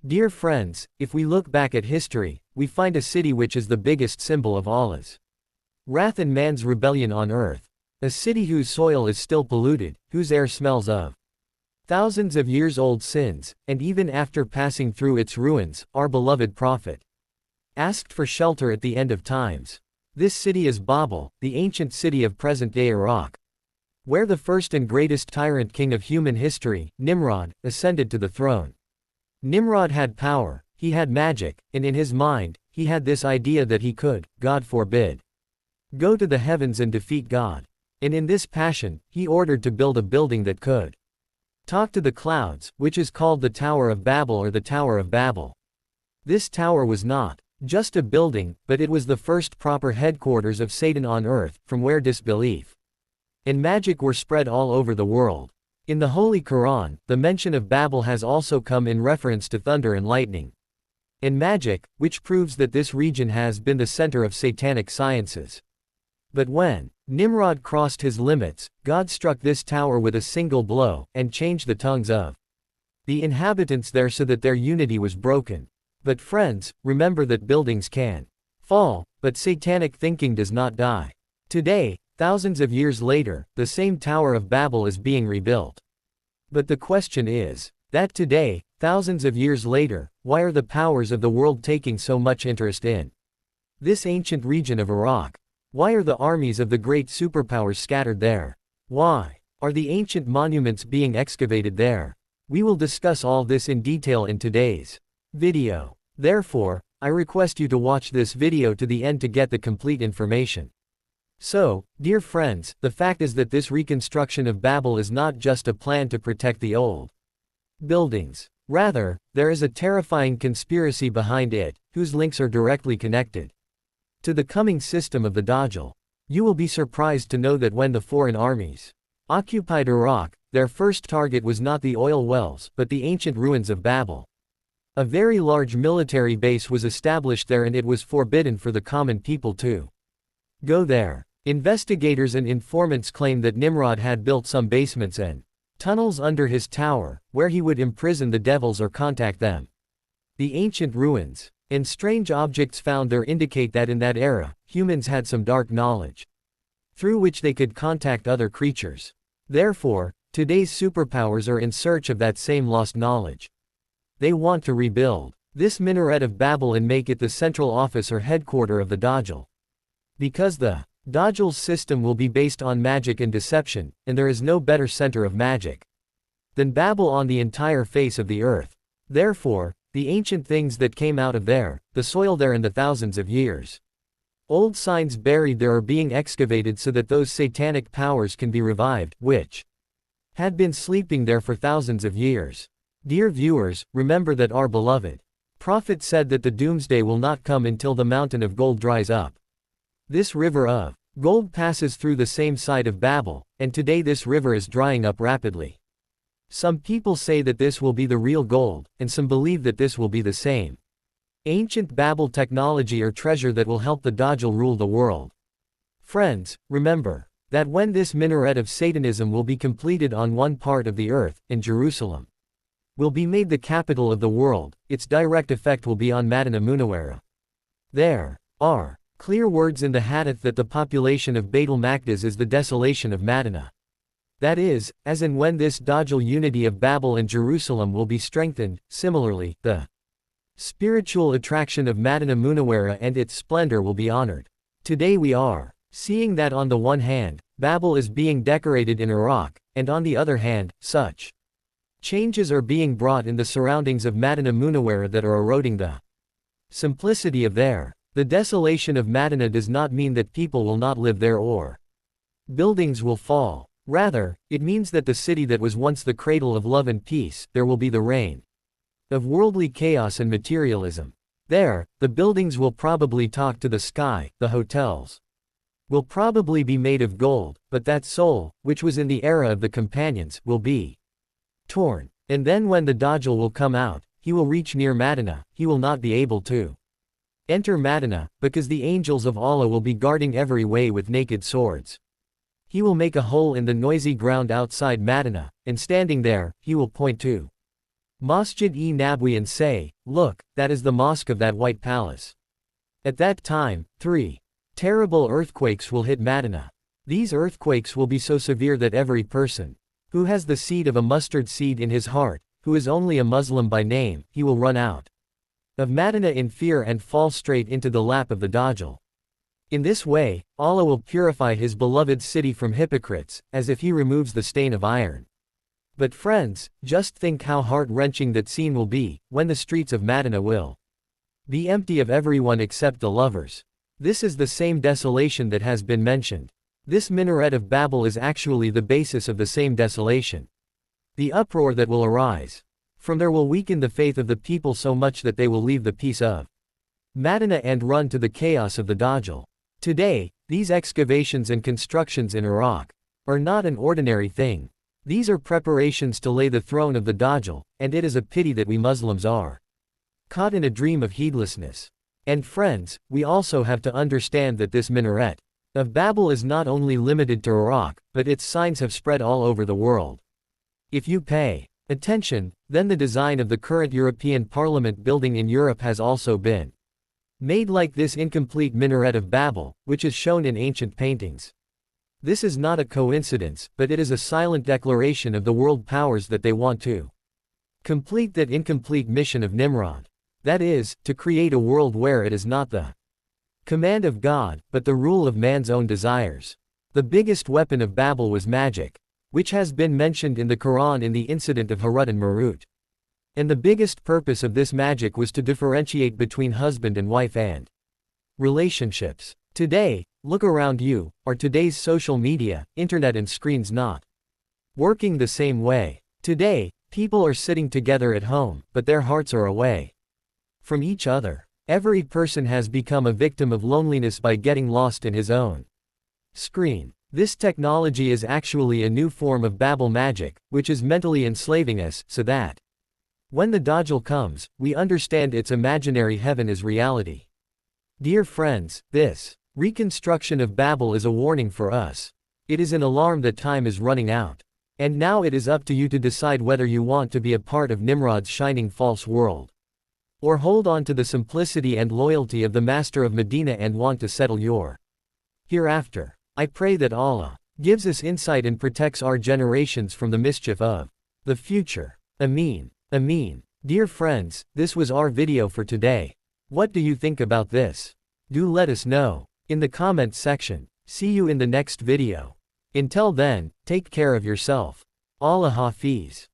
Dear friends, if we look back at history, we find a city which is the biggest symbol of Allah's wrath and man's rebellion on earth. A city whose soil is still polluted, whose air smells of thousands of years old sins, and even after passing through its ruins, our beloved Prophet asked for shelter at the end of times. This city is Babel, the ancient city of present-day Iraq, where the first and greatest tyrant king of human history, Nimrod, ascended to the throne. Nimrod had power, he had magic, and in his mind, he had this idea that he could, God forbid, go to the heavens and defeat God. And in this passion, he ordered to build a building that could talk to the clouds, which is called the Tower of Babel or the Tower of Babel. This tower was not just a building, but it was the first proper headquarters of Satan on earth, from where disbelief and magic were spread all over the world. In the Holy Quran, the mention of Babel has also come in reference to thunder and lightning and magic, which proves that this region has been the center of satanic sciences. But when Nimrod crossed his limits, God struck this tower with a single blow, and changed the tongues of the inhabitants there so that their unity was broken. But friends, remember that buildings can fall, but satanic thinking does not die. Today, thousands of years later, the same Tower of Babel is being rebuilt. But the question is, that today, thousands of years later, why are the powers of the world taking so much interest in this ancient region of Iraq? Why are the armies of the great superpowers scattered there? Why are the ancient monuments being excavated there? We will discuss all this in detail in today's video. Therefore, I request you to watch this video to the end to get the complete information. So, dear friends, the fact is that this reconstruction of Babel is not just a plan to protect the old buildings. Rather, there is a terrifying conspiracy behind it, whose links are directly connected to the coming system of the Dajjal. You will be surprised to know that when the foreign armies occupied Iraq, their first target was not the oil wells, but the ancient ruins of Babel. A very large military base was established there, and it was forbidden for the common people to go there. Investigators and informants claim that Nimrod had built some basements and tunnels under his tower, where he would imprison the devils or contact them. The ancient ruins and strange objects found there indicate that in that era, humans had some dark knowledge through which they could contact other creatures. Therefore, today's superpowers are in search of that same lost knowledge. They want to rebuild this minaret of Babel and make it the central office or headquarter of the Dajjal. Because the Dajjal's system will be based on magic and deception, and there is no better center of magic than Babel on the entire face of the earth. Therefore, the ancient things that came out of there, the soil there and the thousands of years old signs buried there are being excavated so that those satanic powers can be revived, which had been sleeping there for thousands of years. Dear viewers, remember that our beloved Prophet said that the doomsday will not come until the mountain of gold dries up. This river of gold passes through the same side of Babel, and today this river is drying up rapidly. Some people say that this will be the real gold, and some believe that this will be the same ancient Babel technology or treasure that will help the Dajjal rule the world. Friends, remember that when this minaret of Satanism will be completed on one part of the earth, in Jerusalem, will be made the capital of the world, its direct effect will be on Madinah Munawwara. There are clear words in the Hadith that the population of Baitul Maqdis is the desolation of Madinah. That is, as in when this Dajjal unity of Babel and Jerusalem will be strengthened, similarly, the spiritual attraction of Madinah Munawwara and its splendor will be honored. Today we are seeing that on the one hand, Babel is being decorated in Iraq, and on the other hand, such changes are being brought in the surroundings of Madinah Munawwara that are eroding the simplicity of there. The desolation of Madinah does not mean that people will not live there or buildings will fall. Rather, it means that the city that was once the cradle of love and peace, there will be the reign of worldly chaos and materialism. There, the buildings will probably talk to the sky, the hotels will probably be made of gold, but that soul, which was in the era of the companions, will be torn. And then when the Dajjal will come out, he will reach near Madinah, he will not be able to enter Madinah, because the angels of Allah will be guarding every way with naked swords. He will make a hole in the noisy ground outside Madinah, and standing there, he will point to Masjid-e-Nabawi and say, "Look, that is the mosque of that white palace." At that time, 3 terrible earthquakes will hit Medina. These earthquakes will be so severe that every person who has the seed of a mustard seed in his heart, who is only a Muslim by name, he will run out of Medina in fear and fall straight into the lap of the Dajjal. In this way, Allah will purify his beloved city from hypocrites, as if he removes the stain of iron. But friends, just think how heart-wrenching that scene will be, when the streets of Medina will be empty of everyone except the lovers. This is the same desolation that has been mentioned. This minaret of Babel is actually the basis of the same desolation. The uproar that will arise from there will weaken the faith of the people so much that they will leave the peace of Medina and run to the chaos of the Dajjal. Today, these excavations and constructions in Iraq are not an ordinary thing. These are preparations to lay the throne of the Dajjal, and it is a pity that we Muslims are caught in a dream of heedlessness. And friends, we also have to understand that this minaret of Babel is not only limited to Iraq, but its signs have spread all over the world. If you pay attention, then the design of the current European Parliament building in Europe has also been made like this incomplete minaret of Babel, which is shown in ancient paintings. This is not a coincidence, but it is a silent declaration of the world powers that they want to complete that incomplete mission of Nimrod. That is, to create a world where it is not the command of God, but the rule of man's own desires. The biggest weapon of Babel was magic, which has been mentioned in the Quran in the incident of Harut and Marut. And the biggest purpose of this magic was to differentiate between husband and wife and relationships. Today, look around you, are today's social media, internet and screens not working the same way? Today, people are sitting together at home, but their hearts are away from each other. Every person has become a victim of loneliness by getting lost in his own screen. This technology is actually a new form of Babel magic, which is mentally enslaving us, so that when the Dajjal comes, we understand its imaginary heaven is reality. Dear friends, this reconstruction of Babel is a warning for us. It is an alarm that time is running out. And now it is up to you to decide whether you want to be a part of Nimrod's shining false world, or hold on to the simplicity and loyalty of the Master of Medina and want to settle your hereafter. I pray that Allah gives us insight and protects our generations from the mischief of the future. Ameen. Ameen. Dear friends, this was our video for today. What do you think about this? Do let us know in the comments section. See you in the next video. Until then, take care of yourself. Allah Hafiz.